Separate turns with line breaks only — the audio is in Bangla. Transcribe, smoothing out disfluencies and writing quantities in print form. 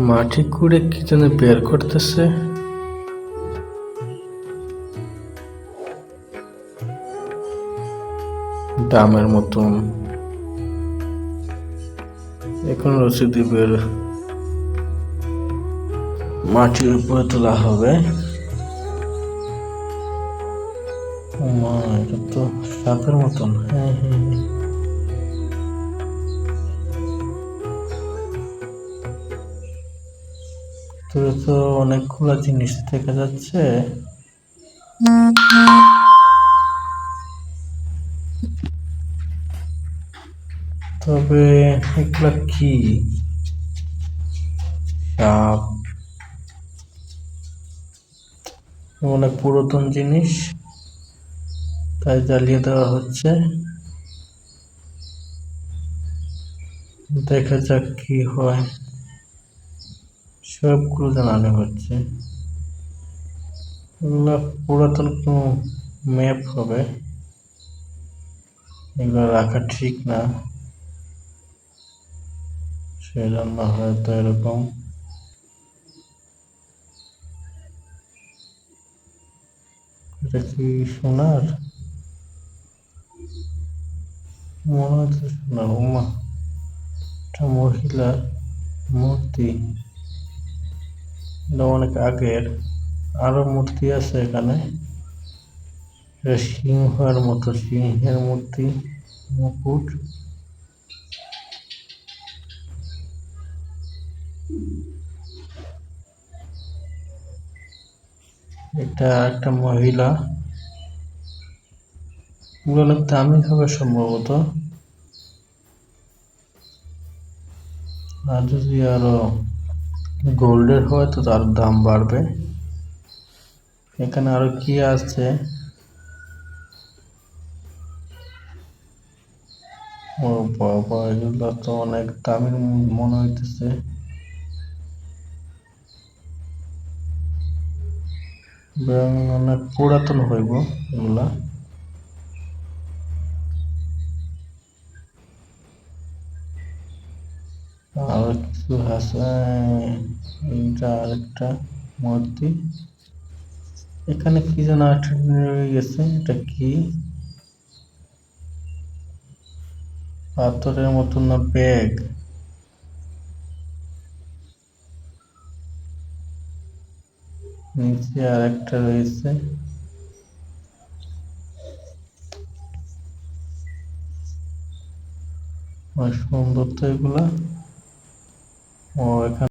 মাটি খুঁড়ে কি যেন বের করতেছে। ডামের মতন এখন রশি দিয়ে মাটির উপরে তোলা হবে। এটা তো সাপের মতন। হ্যাঁ হ্যাঁ, তো অনেকগুলো জিনিস দেখা যাচ্ছে। তবে এগুলা কি? সাপ, অনেক পুরাতন জিনিস, তাই জ্বালিয়ে দেওয়া হচ্ছে। দেখা যাক কি হয়। সবগুলো জ্বালানো হচ্ছে। এগুলো পুরাতন কোনো ম্যাপ হবে, এগুলো রাখা ঠিক না, সেজন্য হয়তো এরকম। এটা কি সোনার? মনে হচ্ছে সোনার। উমা, একটা মহিলার মূর্তি, এটা অনেক আগের। আরো মূর্তি আছে এখানে। এটা সিংহের মতো, সিংহের মূর্তি, মুকুট। এটা একটা মহিলা, এগুলো অনেক দামি হবে সম্ভবত। আর যদি আরো গোল্ডের হয় তো তার দাম বাড়বে। এখানে আরো কি আছে? ও বাবা, এগুলো তো অনেক দামি মনে হইতেছে। অনেক পুরাতন হইব এগুলা। আর কিছু আছে। এইটা আরেকটা মূর্তি। এখানে কি যেন একটা রয়ে গেছে, এটা কি? পাথরের মতন না ব্যাগ? নিচে আর একটা রয়েছে। অনেক সুন্দর তো এগুলা। ও এখানে